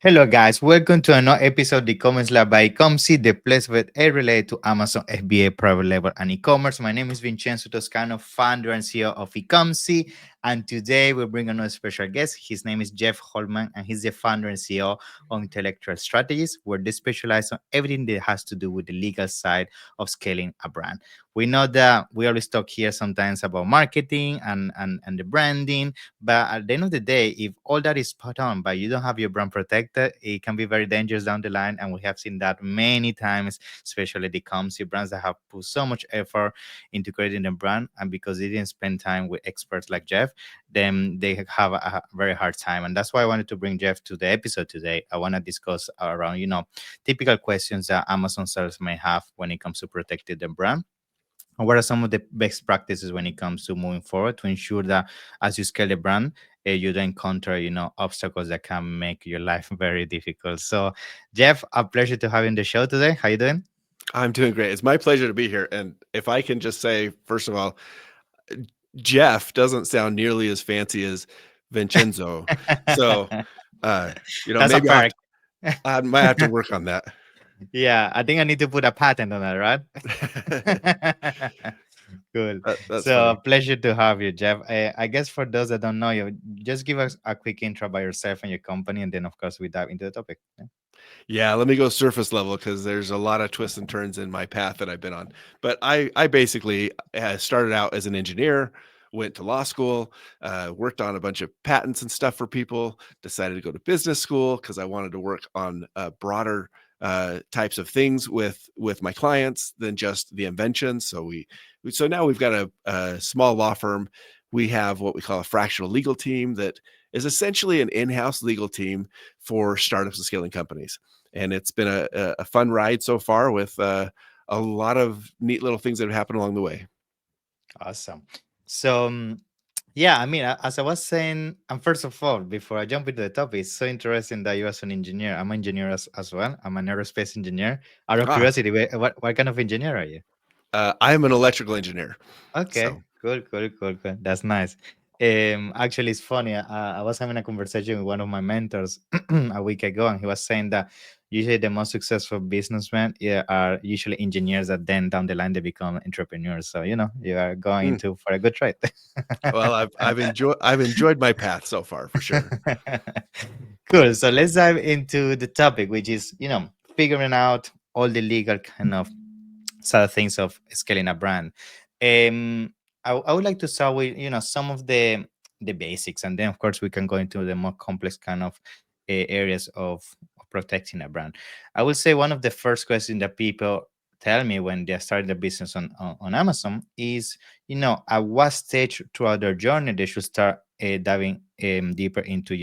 Hello, guys. Welcome to another episode of the Comments Lab by Ecomcy, the place with a related to Amazon FBA private label and e-commerce. My name is Vincenzo Toscano, founder and CEO of Ecomcy, and today we bring another special guest. His name is Jeff Holman, and he's the founder and CEO of Intellectual Strategies, where they specialize on everything that has to do with the legal side of scaling a brand. We know that we always talk here sometimes about marketing and the branding, but at the end of the day, if all that is spot on, but you don't have your brand protected, it can be very dangerous down the line. And we have seen that many times, especially the Comsy brands that have put so much effort into creating a brand. And because they didn't spend time with experts like Jeff, then they have a very hard time. And that's why I wanted to bring Jeff to the episode today. I want to discuss around, typical questions that Amazon sellers may have when it comes to protecting the brand. And what are some of the best practices when it comes to moving forward to ensure that as you scale the brand, you don't encounter, obstacles that can make your life very difficult. So, Jeff, a pleasure to have you in the show today. How you doing? I'm doing great. It's my pleasure to be here. And if I can just say, first of all, Jeff doesn't sound nearly as fancy as Vincenzo. So, That's a maybe perk. I might have to work on that. Yeah, I think I need to put a patent on that, right? Cool. That's So, funny. pleasure to have you, Jeff. I guess for those that don't know you, just give us a quick intro by yourself and your company, and then, of course, we dive into the topic. Yeah. Yeah, let me go surface level because there's a lot of twists and turns in my path that I've been on. But I basically started out as an engineer, went to law school, worked on a bunch of patents and stuff for people, decided to go to business school because I wanted to work on broader types of things with my clients than just the invention. So now we've got a small law firm. We have what we call a fractional legal team that is essentially an in-house legal team for startups and scaling companies. And it's been a fun ride so far with a lot of neat little things that have happened along the way. Awesome. So, yeah, I mean, as I was saying, and first of all, before I jump into the topic, it's so interesting that you as an engineer. I'm an engineer as well. I'm an aerospace engineer. Out of Ah, curiosity, what kind of engineer are you? I'm an electrical engineer. Okay, So, cool. That's nice. Actually, it's funny. I was having a conversation with one of my mentors a week ago, and he was saying that usually the most successful businessmen, yeah, are usually engineers that then down the line they become entrepreneurs. So you are going mm, into for a good trade. well, I've enjoyed my path so far for sure. Cool. So let's dive into the topic, which is figuring out all the legal kind of side of things of scaling a brand. Um, I would like to start with some of the basics, and then of course we can go into the more complex kind of areas of protecting a brand. I would say one of the first questions that people tell me when they start the business on Amazon is, at what stage throughout their journey they should start diving deeper into,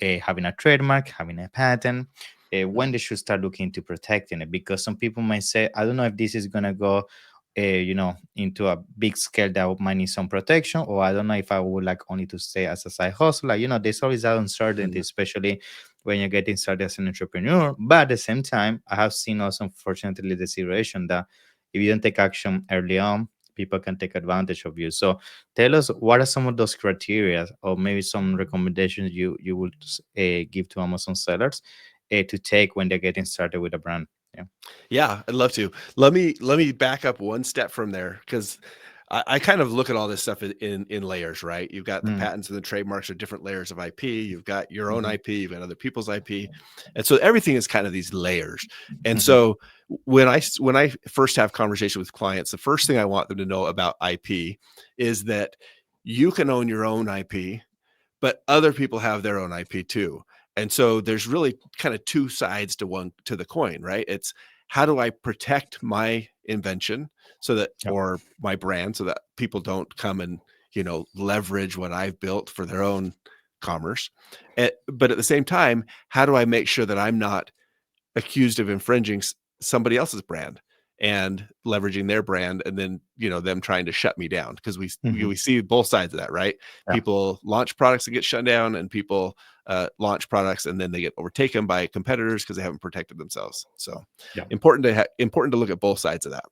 having a trademark, having a patent, when they should start looking into protecting it. Because some people might say, I don't know if this is going to go into a big scale that might need some protection, or I don't know if I would like only to stay as a side hustle. Like, there's always that uncertainty, Mhm. especially when you're getting started as an entrepreneur. But at the same time, I have seen also, unfortunately, the situation that if you don't take action early on, people can take advantage of you. So tell us, what are some of those criteria, or maybe some recommendations you would give to Amazon sellers to take when they're getting started with a brand? Yeah. Yeah, I'd love to. Let me back up one step from there because I kind of look at all this stuff in layers, right? You've got the Mm, patents and the trademarks are different layers of IP. You've got your own mhm, IP, you've got other people's IP, and so everything is kind of these layers. And mhm, so when I first have conversation with clients, the first thing I want them to know about IP is that you can own your own IP, but other people have their own IP too. And so there's really kind of two sides to the coin, right? It's how do I protect my invention so that yeah. or my brand so that people don't come and, leverage what I've built for their own commerce. But at the same time, how do I make sure that I'm not accused of infringing somebody else's brand and leveraging their brand and then them trying to shut me down because we Mhm, see both sides of that, right? yeah. People launch products and get shut down, and people launch products and then they get overtaken by competitors because they haven't protected themselves. So Yeah. important to look at both sides of that.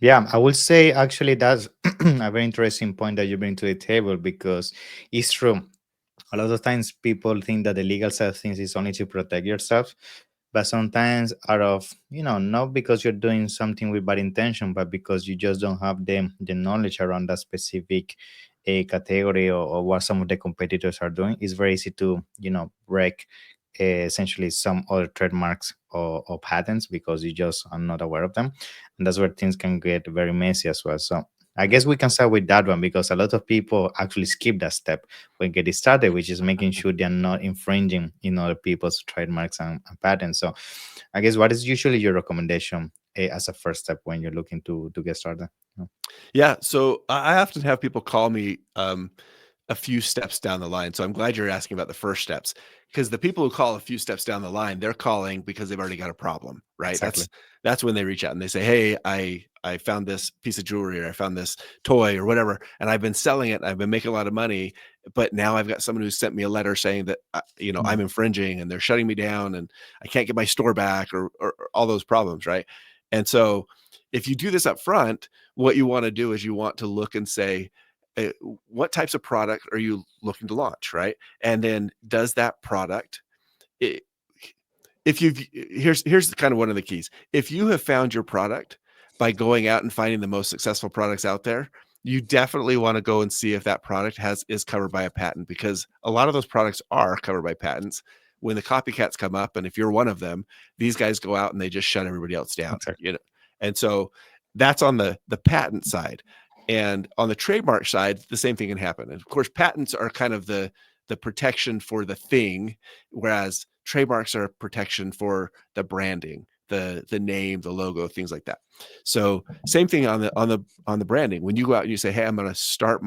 Yeah, I would say actually that's a very interesting point that you bring to the table, because it's true. A lot of times people think that the legal side of things is only to protect yourself, but sometimes out of, not because you're doing something with bad intention, but because you just don't have the knowledge around that specific a category, or what some of the competitors are doing, it's very easy to break essentially some other trademarks or patents because you just are not aware of them, and that's where things can get very messy as well. So I guess we can start with that one, because a lot of people actually skip that step when getting started, which is making sure they're not infringing in other people's trademarks and patents. So I guess, what is usually your recommendation as a first step when you're looking to get started? Yeah. Yeah, so I often have people call me, a few steps down the line. So I'm glad you're asking about the first steps, because the people who call a few steps down the line, they're calling because they've already got a problem, right? Exactly. That's when they reach out and they say, "Hey, I found this piece of jewelry, or I found this toy or whatever, and I've been selling it. And I've been making a lot of money, but now I've got someone who sent me a letter saying that Mm, I'm infringing, and they're shutting me down, and I can't get my store back, or all those problems, right?" And so if you do this up front, what you want to do is you want to look and say, uh, what types of product are you looking to launch, right? And then does that product, I if you've here's kind of one of the keys. If you have found your product by going out and finding the most successful products out there, you definitely want to go and see if that product is covered by a patent, because a lot of those products are covered by patents. When the copycats come up, and if you're one of them, these guys go out and they just shut everybody else down, exactly. And so that's on the patent side. And on the trademark side, the same thing can happen. And of course, patents are kind of the protection for the thing, whereas trademarks are protection for the branding, the name, the logo, things like that. So same thing on the branding. When you go out and you say, "Hey, I'm going to start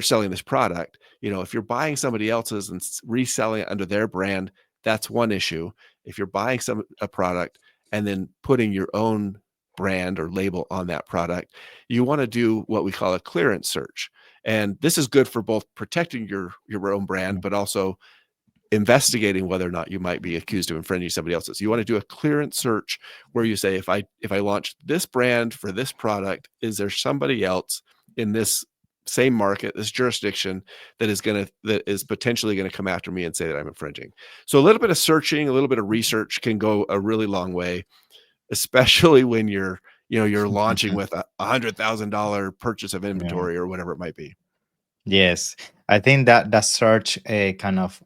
selling this product," if you're buying somebody else's and reselling it under their brand, that's one issue. If you're buying a product and then putting your own brand or label on that product, you want to do what we call a clearance search. And this is good for both protecting your own brand, Mm, but also investigating whether or not you might be accused of infringing somebody else's. You want to do a clearance search where you say, if I launch this brand for this product, is there somebody else in this same market, this jurisdiction, that is potentially going to come after me and say that I'm infringing? So a little bit of searching, a little bit of research can go a really long way, especially when you're launching with $100,000 purchase of yeah. inventory or whatever it might be. Yes, I think that search kind of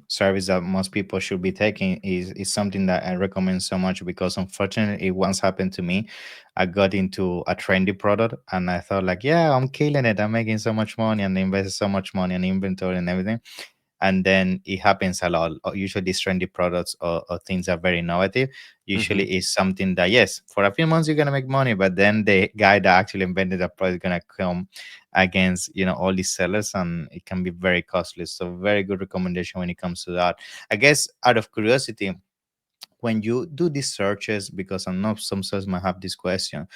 service that most people should be taking is something that I recommend so much, because unfortunately it once happened to me. I got into a trendy product and I thought like, yeah, I'm killing it. I'm making so much money and invested so much money in inventory and everything. And then it happens a lot. Usually these trendy products or things are very innovative. Mhm. Usually it's something that, yes, for a few months you're gonna make money, but then the guy that actually invented the product is gonna come against all these sellers, and it can be very costly. So very good recommendation when it comes to that. I guess out of curiosity, when you do these searches, because I know some sellers might have this question,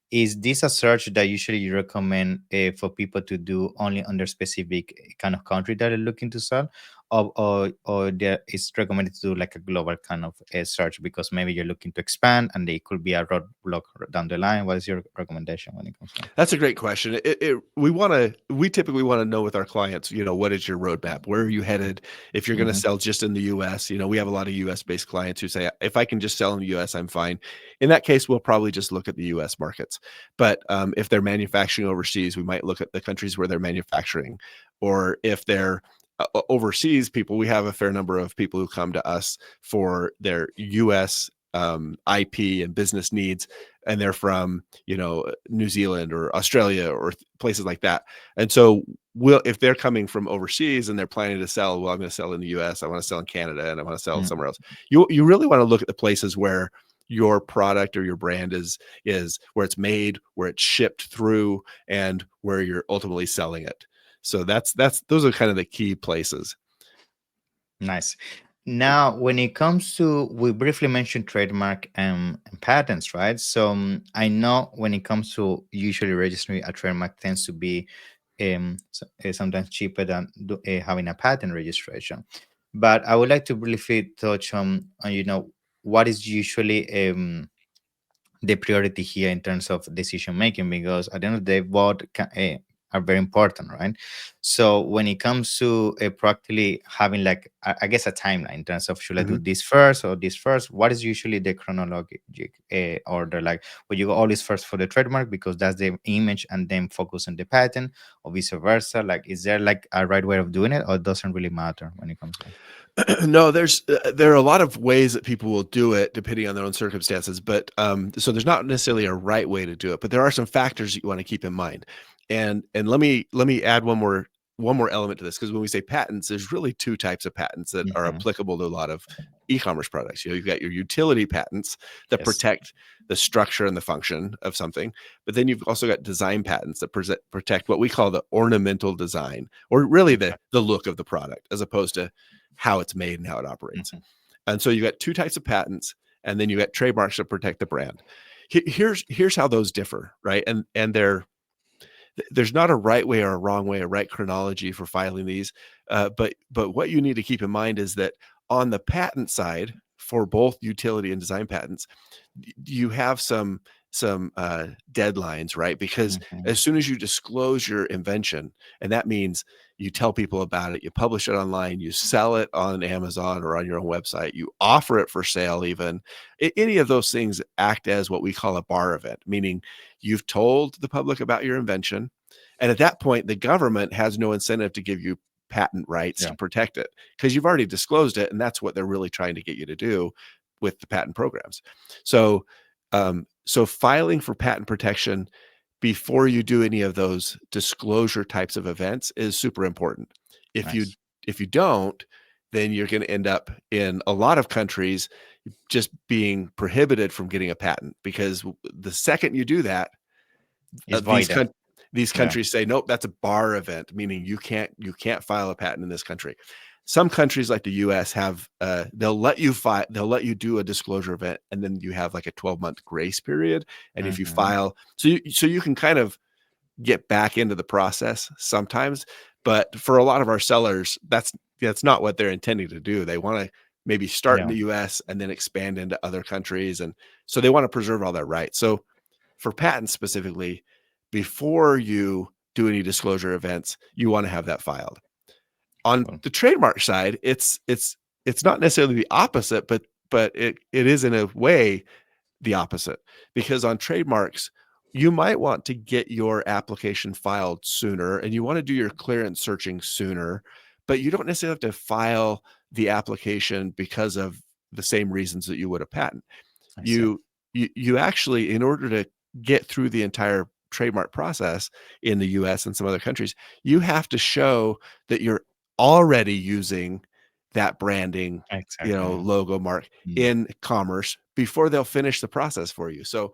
is this a search that usually you recommend for people to do only under specific kind of country that they're looking to sell, or there is recommended to do like a global kind of search, because maybe you're looking to expand and it could be a roadblock down the line? What is your recommendation when it comes to That's a great question. We typically want to know with our clients, what is your roadmap? Where are you headed? If you're that? going to Hmm. sell just in the US, we have a lot of US based clients who say, if I can just sell in the US, I'm fine. In that case, we'll probably just look at the US markets. But if they're manufacturing overseas, we might look at the countries where they're manufacturing. Or if they're overseas people, we have a fair number of people who come to us for their US IP and business needs, and they're from New Zealand or Australia or places like that. And so if they're coming from overseas and they're planning to sell, well, I'm going to sell in the US, I want to sell in Canada, and I want to sell somewhere else. You really want to look at the places where your product or your brand is where it's made, where it's shipped through, and where you're ultimately selling it. So that's those are kind of the key places. Nice. Now, when it comes to, we briefly mentioned trademark and patents, right? So I know when it comes to usually registering a trademark tends to be sometimes cheaper than having a patent registration. But I would like to briefly touch on what is usually the priority here in terms of decision making, because at the end of the day, both are very important, right? So when it comes to practically having like I guess a timeline in terms of should I do Mhm. this first or this first, what is usually the chronologic order? Like would you go always first for the trademark because that's the image and then focus on the patent, or vice versa? Like is there like a right way of doing it, or it doesn't really matter when it comes to No, there are a lot of ways that people will do it depending on their own circumstances, but so there's not necessarily a right way to do it, but there are some factors that you want to keep in mind. And let me add one more element to this, because when we say patents, there's really two types of patents that are Mhm. applicable to a lot of e-commerce products. You've got your utility patents that Yes. protect the structure and the function of something, but then you've also got design patents that protect what we call the ornamental design, or really Okay. the look of the product, as opposed to how it's made and how it operates. Mhm. And so you got two types of patents, and then you got trademarks that protect the brand. Here's how those differ, right? And there's not a right way or a wrong way, a right chronology for filing these. But what you need to keep in mind is that on the patent side, for both utility and design patents, you have some deadlines, right? Because Mhm. as soon as you disclose your invention, and that means you tell people about it, you publish it online, you sell it on Amazon or on your own website, you offer it for sale, even any of those things act as what we call a bar event, meaning you've told the public about your invention, and at that point, the government has no incentive to give you patent rights Yeah. to protect it, because you've already disclosed it, and that's what they're really trying to get you to do with the patent programs. So so filing for patent protection before you do any of those disclosure types of events is super important. If you Nice. if you don't, then you're going to end up in a lot of countries just being prohibited from getting a patent, because the second you do that, It's these voided. these Yeah. countries say, nope, that's a bar event, meaning you can't file a patent in this country. Some countries like the US have they'll let you do a disclosure event, and then you have like a 12-month grace period. And if you Mhm. file, so you can kind of get back into the process sometimes. But for a lot of our sellers, that's not what they're intending to do. They want to maybe start in Yeah. the US and then expand into other countries. And so they want to preserve all their rights. So for patents specifically, before you do any disclosure events, you want to have that filed. On Cool. the trademark side, it's not necessarily the opposite, but it is in a way the opposite, because on trademarks, you might want to get your application filed sooner, and you want to do your clearance searching sooner, but you don't necessarily have to file the application because of the same reasons that you would a patent. I see. You actually, in order to get through the entire trademark process in the US and some other countries, you have to show that you're already using that branding, Exactly. logo mark Mm. in commerce before they'll finish the process for you. So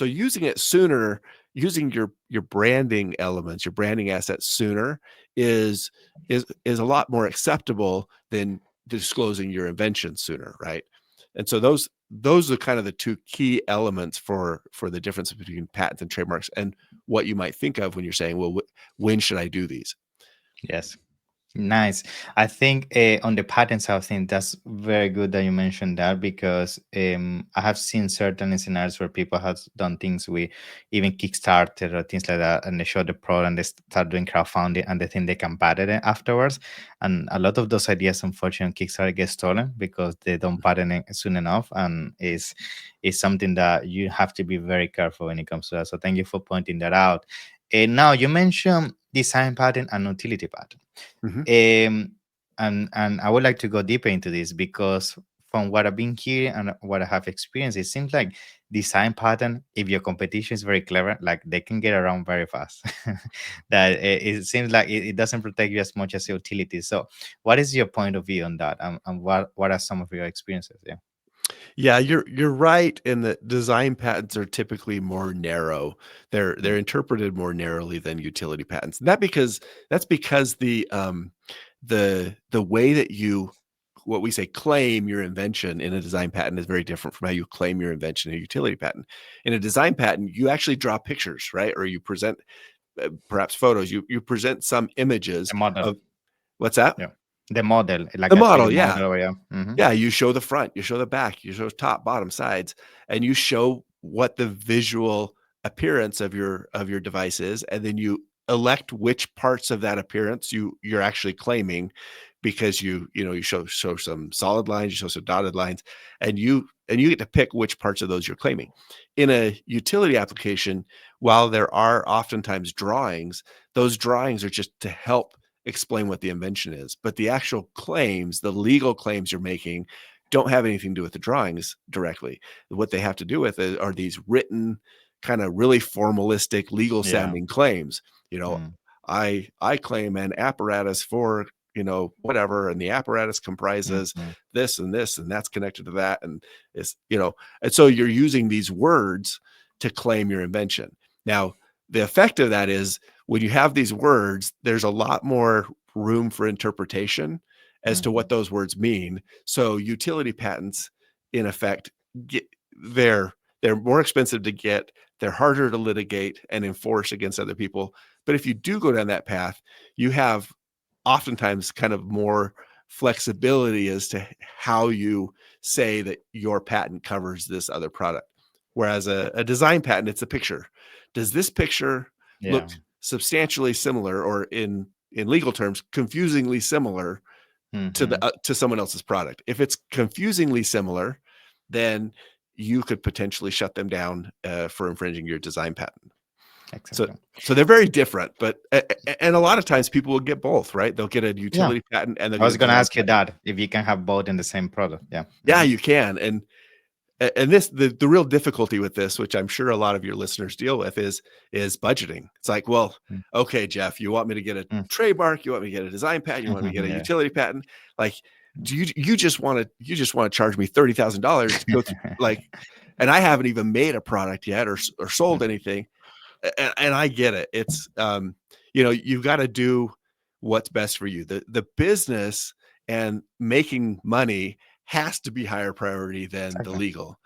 using it sooner, using your branding elements, your branding assets sooner is a lot more acceptable than disclosing your invention sooner, right? And so those are kind of the two key elements for the difference between patents and trademarks, and what you might think of when you're saying, well, when should I do these? Yes. Nice. I think on the patent side of things, that's very good that you mentioned that because I have seen certain scenarios where people have done things with even Kickstarter or things like that, and they show the product and they start doing crowdfunding and they think they can patent it afterwards. And a lot of those ideas, unfortunately, on Kickstarter get stolen because they don't patent it soon enough, and is something that you have to be very careful when it comes to that. So thank you for pointing that out. And now you mentioned design patent and utility patent. Mhm. Um, and I would like to go deeper into this because from what I've been hearing and what I have experienced, it seems like design pattern, if your competition is very clever, like they can get around very fast. That it seems like it doesn't protect you as much as utility. So, what is your point of view on that, and what are some of your experiences? Yeah. Yeah, you're right in that design patents are typically more narrow. They're Mm. interpreted more narrowly than utility patents. That's because the way that you, what we say, claim your invention in a design patent is very different from how you claim your invention in a utility patent. In a design patent, you actually draw pictures, right? Or you present perhaps photos. You present some images The model, of what's that? yeah, the model, like The a 3D model, yeah. model, yeah. Hmm. Yeah, you show the front, you show the back, you show top, bottom, sides, and you show what the visual appearance of your device is, and then you elect which parts of that appearance you're actually claiming, because you show some solid lines, you show some dotted lines, and you get to pick which parts of those you're claiming. In a utility application, while there are oftentimes drawings, those drawings are just to help explain what the invention is. But the actual claims, the legal claims you're making, don't have anything to do with the drawings directly. What they have to do with it are these written, kind of really formalistic, legal Yeah. sounding claims. You know, Mm, I claim an apparatus for, whatever, and the apparatus comprises mhm, this, and that's connected to that, and and so you're using these words to claim your invention. Now, the effect of that is, when you have these words, there's a lot more room for interpretation as to what mhm. those words mean. So utility patents, in effect, get they're they're more expensive to get, they're harder to litigate and enforce against other people. But if you do go down that path, you have oftentimes kind of more flexibility as to how you say that your patent covers this other product. Whereas a design patent, it's a picture. Does this picture Yeah. look substantially similar, or in legal terms, confusingly similar Mhm. to someone else's product? If it's confusingly similar, then you could potentially shut them down for infringing your design patent. So Exactly. so they're very different, but and a lot of times people will get both, right? They'll get a Yeah. utility patent and they'll I get a was gonna design ask you patent. that if you can have both in the same product. Yeah. Yeah, Mhm. you can. And this the real difficulty with this, which I'm sure a lot of your listeners deal with, is budgeting. It's like, well, Mm, okay, Jeff, you want me to get a mm. trademark, you want me to get a design patent, you want me to get a Yeah. utility patent. Like, do you just want to charge me $30,000 to go through, like, and I haven't even made a product yet, or sold Mhm. anything. And I get it. It's you've got to do what's best for you. The business and making money has to be higher priority than the Exactly. legal.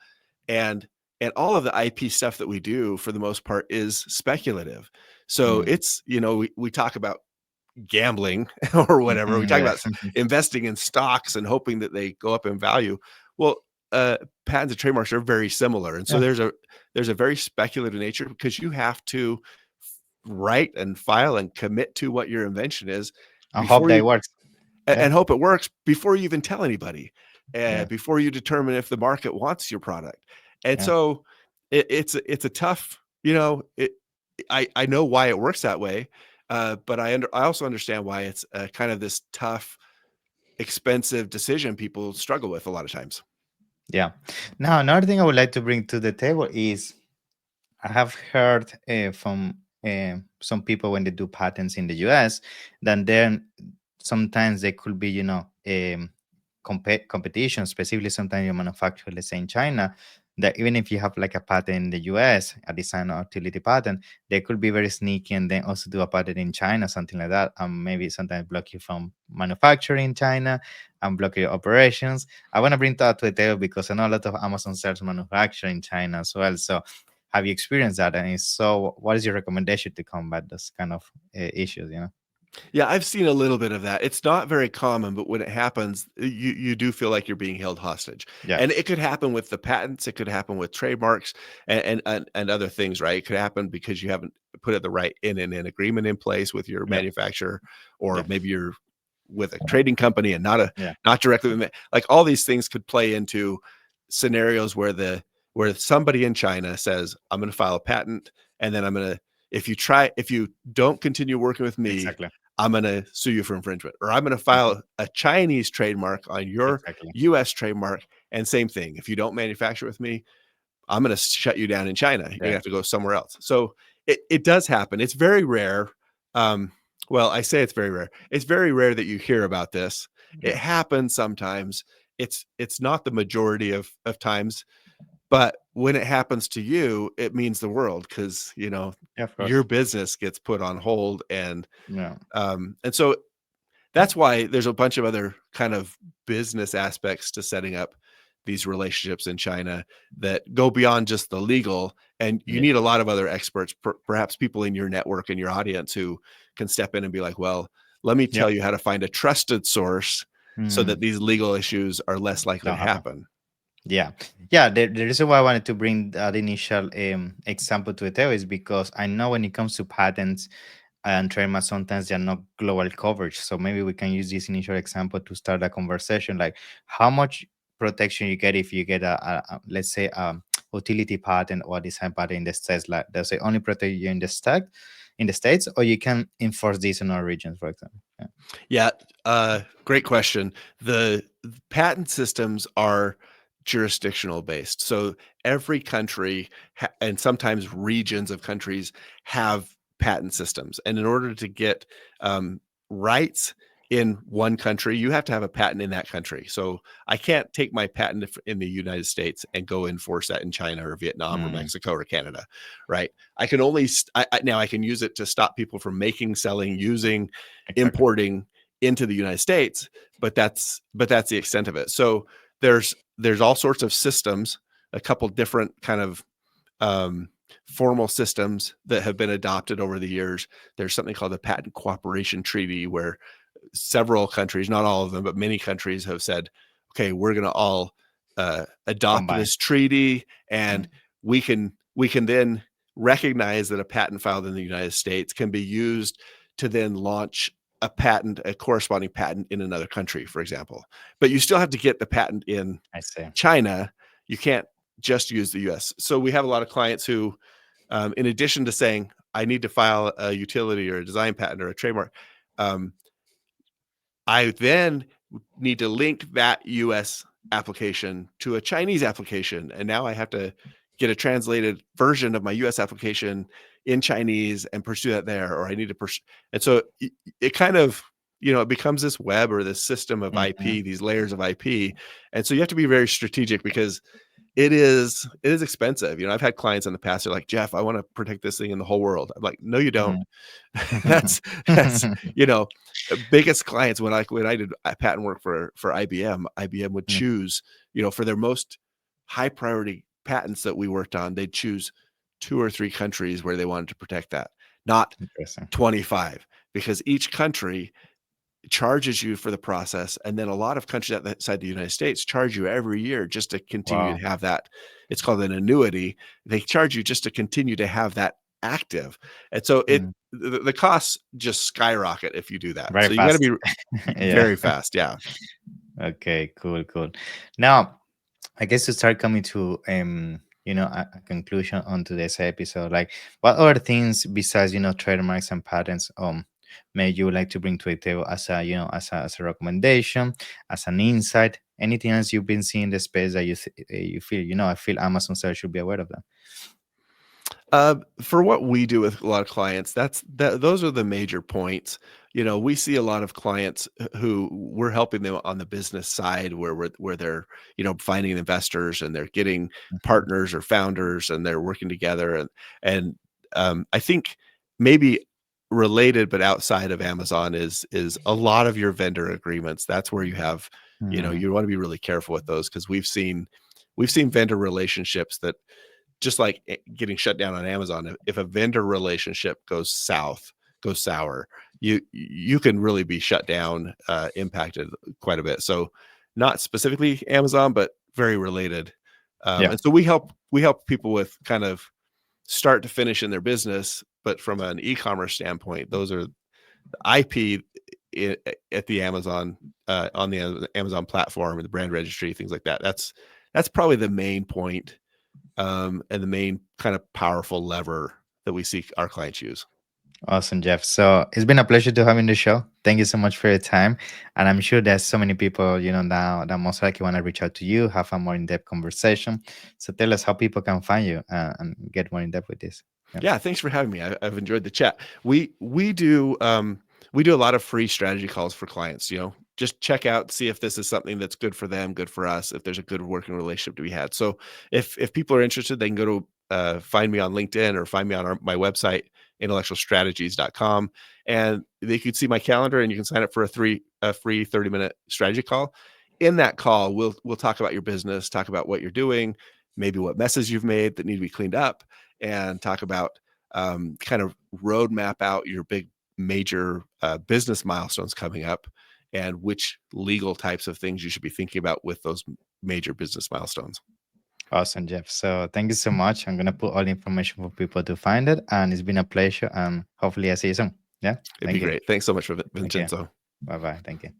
And all of the IP stuff that we do, for the most part, is speculative. So Mm. it's, we talk about gambling or whatever. We Mhm. talk Yeah. about investing in stocks and hoping that they go up in value. Well, patents and trademarks are very similar, and so Yeah. there's a very speculative nature, because you have to write and file and commit to what your invention is I hope before that you it works. Yeah. and hope it works before you even tell anybody, Yeah. before you determine if the market wants your product. And Yeah. so it's a tough, I know why it works that way, but I also understand why it's kind of this tough, expensive decision people struggle with a lot of times. Yeah. Now, another thing I would like to bring to the table is I have heard from some people when they do patents in the US that then sometimes they could be, competition, specifically sometimes you manufacture, let's say in China, that even if you have like a patent in the US, a design or utility patent, they could be very sneaky and then also do a patent in China, something like that, and maybe sometimes block you from manufacturing in China and block your operations. I want to bring that to the table because I know a lot of Amazon sells manufacture in China as well. So have you experienced that? And if so, what is your recommendation to combat those kind of issues? Yeah, I've seen a little bit of that. It's not very common, but when it happens, you do feel like you're being held hostage. Yeah, And it could happen with the patents, it could happen with trademarks, and other things, right? It could happen because you haven't put it the right in an agreement in place with your yeah, manufacturer, or yeah, maybe you're with a trading company and yeah, not directly with like, all these things could play into scenarios where somebody in China says, I'm going to file a patent, and then if you don't continue working with me, exactly, I'm gonna sue you for infringement, or I'm gonna mhm, file a Chinese trademark on your exactly. US trademark, and same thing. If you don't manufacture with me, I'm gonna shut you down in China. You're gonna Yeah, have to go somewhere else. So it does happen. It's very rare. Um, well, I say it's very rare. It's very rare that you hear about this. It yeah, happens sometimes. It's not the majority of times, but when it happens to you, it means the world, because yeah, of your course. business gets put on hold. Yeah, And so that's why there's a bunch of other kind of business aspects to setting up these relationships in China that go beyond just the legal. And you yeah, need a lot of other experts, perhaps people in your network and your audience, who can step in and be like, well, let me yeah. tell you how to find a trusted source so that Mm, these legal issues are less likely don't to happen. happen. Yeah, yeah. The reason why I wanted to bring that initial example to the table is because I know when it comes to patents, and trademarks sometimes they're not global coverage. So maybe we can use this initial example to start a conversation, like how much protection you get if you get let's say utility patent or design patent in the states. Like does it only protect you in the states, or you can enforce this in our regions, for example? Yeah. Yeah, great question. The patent systems are jurisdictional based. So every country and sometimes regions of countries have patent systems. And in order to get rights in one country, you have to have a patent in that country. So I can't take my patent in the United States and go enforce that in China or Vietnam or Mm, Mexico or Canada, right? I can only now I can use it to stop people from making, selling, using, exactly. importing into the United States, but that's the extent of it. So there's all sorts of systems, a couple different kind of um, formal systems that have been adopted over the years. There's something called the Patent Cooperation Treaty, where several countries, not all of them, but many countries have said, okay, we're going to all adopt Combine. this treaty, and Mm, we can then recognize that a patent filed in the United States can be used to then launch a corresponding patent in another country, for example. But you still have to get the patent in I see. China. You can't just use the US. So we have a lot of clients who, in addition to saying, I need to file a utility or a design patent or a trademark, um, I then need to link that US application to a Chinese application. And now I have to get a translated version of my US application in Chinese and pursue that there, or I need to pursue. And so it kind of, it becomes this web or this system of Mhm. IP, these layers of IP. And so you have to be very strategic because it is expensive. I've had clients in the past, they're like, Jeff, I want to protect this thing in the whole world. I'm like, no, you don't. Mhm. that's that's you know biggest clients. When I did patent work for IBM would Mm, choose, for their most high priority patents that we worked on, they'd choose 2 or 3 countries where they wanted to protect that, not interesting. 25, because each country charges you for the process, and then a lot of countries outside the United States charge you every year just to continue Wow. to have that. It's called an annuity. They charge you just to continue to have that active, and so Mm, the costs just skyrocket if you do that. very So you got to fast. be Yeah. very fast. Yeah. Okay, cool, cool. Now, I guess to start coming to a conclusion on today's episode, like what other things besides trademarks and patents may you like to bring to the table as a as a recommendation, as an insight, anything else you've been seeing in the space that you feel I feel Amazon sellers should be aware of that. For what we do with a lot of clients, those are the major points. We see a lot of clients who we're helping them on the business side, where they're finding investors and they're getting Mhm. partners or founders and they're working together, and I think maybe related but outside of Amazon is a lot of your vendor agreements. That's where you have, Mhm. you want to be really careful with those, because we've seen vendor relationships that, just like getting shut down on Amazon, if a vendor relationship goes sour, you can really be shut down, impacted quite a bit. So not specifically Amazon, but very related. Yeah. And so we help people with kind of start to finish in their business, but from an e-commerce standpoint, those are the IP at the Amazon, on the Amazon platform and the brand registry, things like that. That's probably the main point, and the main kind of powerful lever that we see our clients use. Awesome, Jeff. So it's been a pleasure to have you in the show. Thank you so much for your time. And I'm sure there's so many people, now that most likely want to reach out to you, have a more in-depth conversation. So tell us how people can find you and get more in-depth with this. Yeah. Yeah, thanks for having me. I've enjoyed the chat. We do a lot of free strategy calls for clients. Just check out, see if this is something that's good for them, good for us, if there's a good working relationship to be had. So if people are interested, they can go to, find me on LinkedIn or find me on my website, intellectualstrategies.com, and they could see my calendar, and you can sign up for a free 30-minute strategy call. In that call, we'll talk about your business, talk about what you're doing, maybe what messes you've made that need to be cleaned up, and talk about, kind of roadmap out your big major, business milestones coming up, and which legal types of things you should be thinking about with those major business milestones. Awesome, Jeff. So thank you so much. I'm going to put all the information for people to find it. And it's been a pleasure. And hopefully I see you soon. Yeah. It'd be Thank you. great. Thanks so much for Thank you. Vincenzo. Bye bye. Thank you.